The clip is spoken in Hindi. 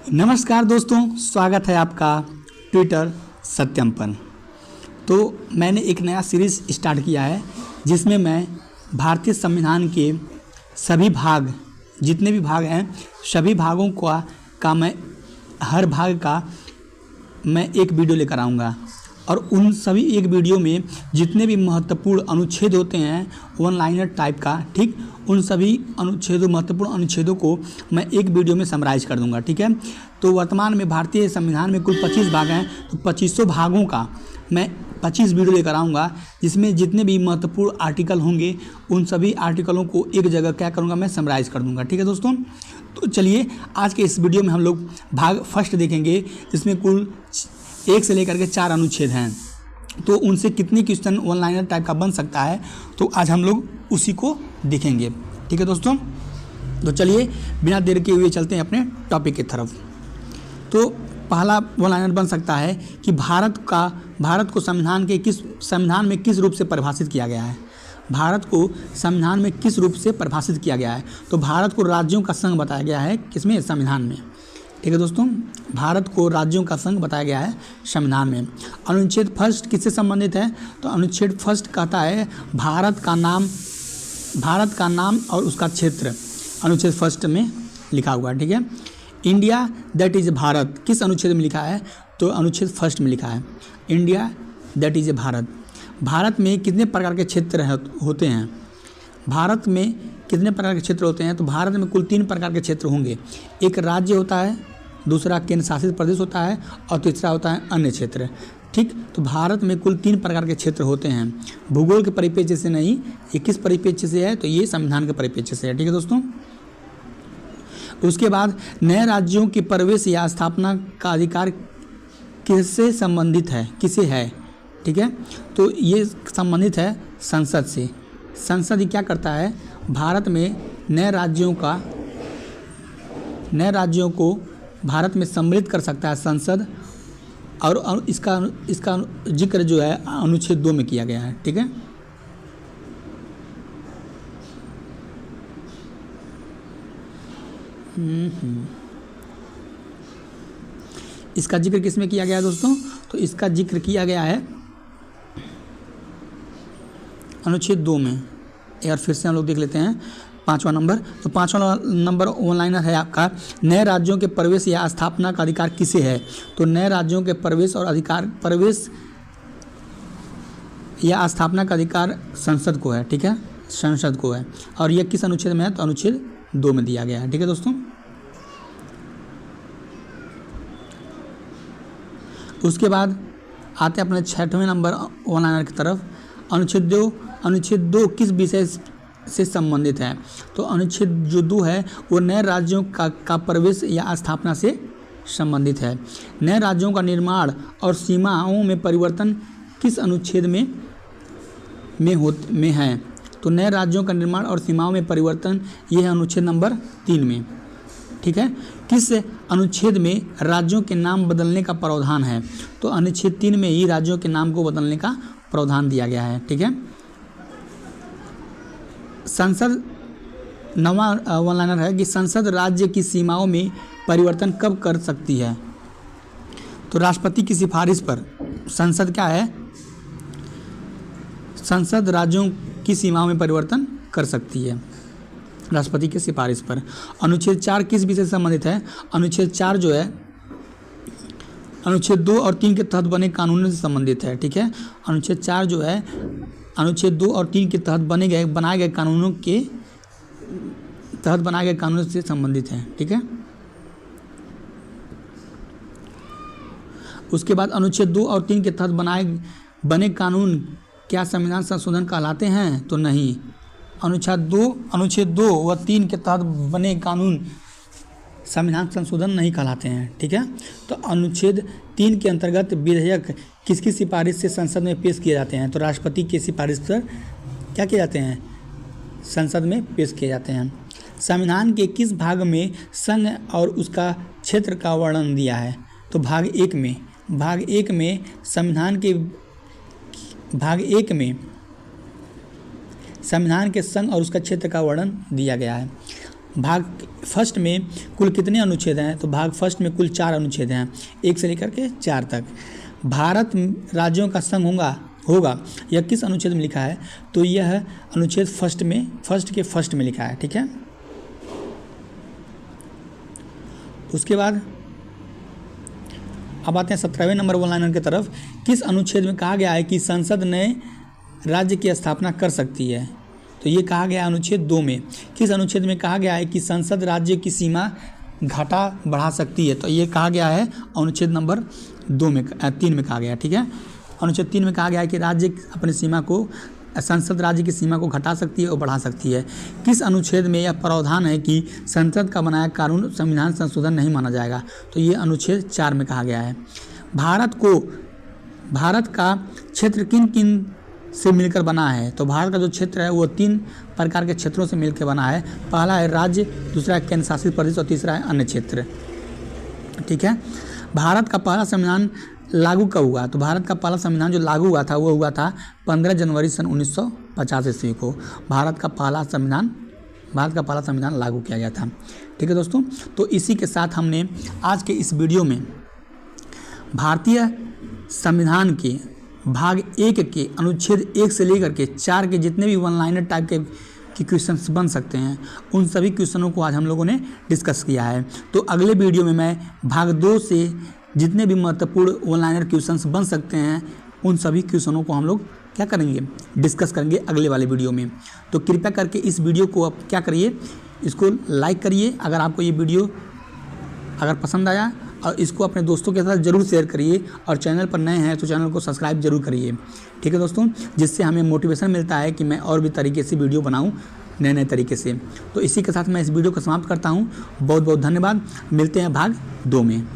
नमस्कार दोस्तों, स्वागत है आपका ट्विटर सत्यम पर। तो मैंने एक नया सीरीज़ स्टार्ट किया है जिसमें मैं भारतीय संविधान के सभी भाग, जितने भी भाग हैं सभी भागों का मैं हर भाग का मैं एक वीडियो लेकर आऊँगा और उन सभी एक वीडियो में जितने भी महत्वपूर्ण अनुच्छेद होते हैं वन लाइनर टाइप का, ठीक, उन सभी महत्वपूर्ण अनुच्छेदों को मैं एक वीडियो में समराइज़ कर दूंगा। ठीक है, तो वर्तमान में भारतीय संविधान में कुल 25 भाग हैं, तो 2500 भागों का मैं 25 वीडियो लेकर आऊँगा जिसमें जितने भी महत्वपूर्ण आर्टिकल होंगे उन सभी आर्टिकलों को एक जगह क्या करूँगा, मैं समराइज़ कर दूँगा। ठीक है दोस्तों, तो चलिए आज के इस वीडियो में हम लोग भाग फर्स्ट देखेंगे जिसमें कुल 1 से लेकर के 4 अनुच्छेद हैं। तो उनसे कितनी क्वेश्चन वन लाइनर टाइप का बन सकता है, तो आज हम लोग उसी को देखेंगे। ठीक है दोस्तों, तो चलिए बिना देर के हुए चलते हैं अपने टॉपिक की तरफ। तो पहला वन लाइनर बन सकता है कि भारत को संविधान में किस रूप से परिभाषित किया गया है। भारत को संविधान में किस रूप से परिभाषित किया गया है, तो भारत को राज्यों का संघ बताया गया है किसमें, संविधान में। ठीक है दोस्तों, भारत को राज्यों का संघ बताया गया है संविधान में। अनुच्छेद फर्स्ट किससे संबंधित है, तो अनुच्छेद फर्स्ट कहता है भारत का नाम और उसका क्षेत्र अनुच्छेद फर्स्ट में लिखा हुआ है। ठीक है, इंडिया दैट इज भारत किस अनुच्छेद में लिखा है, तो अनुच्छेद फर्स्ट में लिखा है India that is Bharat. Bharat में कितने प्रकार के क्षेत्र होते हैं, भारत में कितने प्रकार के क्षेत्र होते हैं, तो भारत में कुल 3 प्रकार के क्षेत्र होंगे। एक राज्य होता है, दूसरा केंद्र शासित प्रदेश होता है और तीसरा होता है अन्य क्षेत्र। ठीक, तो भारत में कुल 3 प्रकार के क्षेत्र होते हैं। भूगोल के परिप्रेक्ष्य से नहीं, ये किस परिप्रेक्ष्य से है, तो ये संविधान के परिप्रेक्ष्य से है। ठीक है दोस्तों, उसके बाद नए राज्यों के प्रवेश या स्थापना का अधिकार किससे संबंधित है, किसे है। ठीक है, तो ये संबंधित है संसद से। संसद ही क्या करता है, भारत में नए राज्यों को भारत में सम्मिलित कर सकता है संसद, और इसका जिक्र जो है अनुच्छेद 2 में किया गया है। ठीक है, इसका जिक्र किस में किया गया है दोस्तों, तो इसका जिक्र किया गया है अनुच्छेद 2 में। यार फिर से हम लोग देख लेते हैं 5वां नंबर। तो 5वां नंबर वन लाइनर है आपका, नए राज्यों के प्रवेश या स्थापना का अधिकार किसे है, तो नए राज्यों के प्रवेश या स्थापना का अधिकार संसद को है। ठीक है, संसद को है, और यह किस अनुच्छेद में है, तो अनुच्छेद 2 में दिया गया है। ठीक है दोस्तों, उसके बाद आते हैं अपने 6वें नंबर वन लाइनर की तरफ। अनुच्छेद 2 किस विषय से संबंधित है, तो अनुच्छेद जो 2 है वो नए राज्यों का प्रवेश या स्थापना से संबंधित है। नए राज्यों का निर्माण और सीमाओं में परिवर्तन किस अनुच्छेद में है, तो नए राज्यों का निर्माण और सीमाओं में परिवर्तन ये है अनुच्छेद नंबर 3 में। ठीक है, किस अनुच्छेद में राज्यों के नाम बदलने का प्रावधान है, तो अनुच्छेद 3 में ही राज्यों के नाम को बदलने का प्रावधान दिया गया है। ठीक है, संसद 9वां वन लाइनर है कि संसद राज्य की सीमाओं में परिवर्तन कब कर सकती है, तो राष्ट्रपति की सिफारिश पर संसद क्या है, संसद राज्यों की सीमाओं में परिवर्तन कर सकती है राष्ट्रपति की सिफारिश पर। अनुच्छेद 4 किस विषय से संबंधित है, अनुच्छेद 4 जो है अनुच्छेद 2 और 3 के तहत बने कानूनों से संबंधित है। ठीक है, अनुच्छेद 4 जो है अनुच्छेद 2 और 3 के तहत बनाए गए कानूनों से संबंधित है। ठीक है, उसके बाद अनुच्छेद 2 और 3 के तहत बने कानून क्या संविधान संशोधन कहलाते हैं, तो नहीं। अनुच्छेद 2 व 3 के तहत बने कानून संविधान संशोधन नहीं कहलाते हैं। ठीक है, तो अनुच्छेद 3 के अंतर्गत विधेयक किसकी सिफारिश से संसद में पेश किए जाते हैं, तो राष्ट्रपति की सिफारिश पर क्या किए जाते हैं, संसद में पेश किए जाते हैं। संविधान के किस भाग में संघ और उसका क्षेत्र का वर्णन दिया है, तो भाग 1 में संविधान के संघ और उसका क्षेत्र का वर्णन दिया गया है। भाग फर्स्ट में कुल कितने अनुच्छेद हैं? तो भाग फर्स्ट में कुल 4 अनुच्छेद हैं, 1 से लेकर के 4 तक। भारत राज्यों का संघ होगा यह किस अनुच्छेद में लिखा है? तो यह अनुच्छेद फर्स्ट के फर्स्ट में लिखा है, ठीक है। उसके बाद अब आते हैं 17वें नंबर वन लाइनर की तरफ। किस अनुच्छेद में कहा गया है कि संसद नए राज्य की स्थापना कर सकती है? तो ये कहा गया अनुच्छेद 2 में। किस अनुच्छेद में कहा गया है कि संसद राज्य की सीमा घटा बढ़ा सकती है? तो ये कहा गया है अनुच्छेद नंबर 3 में कहा गया, ठीक है। अनुच्छेद 3 में कहा गया है कि राज्य अपनी सीमा को संसद राज्य की सीमा को घटा सकती है और बढ़ा सकती है। किस अनुच्छेद में यह प्रावधान है कि संसद का बनाया कानून संविधान संशोधन नहीं माना जाएगा? तो ये अनुच्छेद 4 में कहा गया है। भारत का क्षेत्र किन किन से मिलकर बना है? तो भारत का जो क्षेत्र है वो 3 प्रकार के क्षेत्रों से मिलकर बना है। पहला है राज्य, दूसरा है केंद्र शासित प्रदेश और तीसरा है अन्य क्षेत्र, ठीक है। भारत का पहला संविधान लागू कब हुआ? तो भारत का पहला संविधान जो लागू हुआ था वो हुआ था 15 जनवरी सन 1950 ईस्वी को। भारत का पहला संविधान लागू किया गया था, ठीक है दोस्तों। तो इसी के साथ हमने आज के इस वीडियो में भारतीय संविधान के भाग 1 के अनुच्छेद 1 से लेकर के 4 के जितने भी वन लाइनर टाइप के क्वेश्चंस बन सकते हैं उन सभी क्वेश्चनों को आज हम लोगों ने डिस्कस किया है। तो अगले वीडियो में मैं भाग 2 से जितने भी महत्वपूर्ण वन लाइनर क्वेश्चंस बन सकते हैं उन सभी क्वेश्चनों को हम लोग क्या करेंगे, डिस्कस करेंगे अगले वाले वीडियो में। तो कृपया करके इस वीडियो को आप क्या करिए, इसको लाइक करिए अगर आपको ये वीडियो अगर पसंद आया, और इसको अपने दोस्तों के साथ ज़रूर शेयर करिए, और चैनल पर नए हैं तो चैनल को सब्सक्राइब जरूर करिए, ठीक है दोस्तों, जिससे हमें मोटिवेशन मिलता है कि मैं और भी तरीके से वीडियो बनाऊं नए तरीके से। तो इसी के साथ मैं इस वीडियो को समाप्त करता हूं। बहुत बहुत धन्यवाद। मिलते हैं भाग 2 में।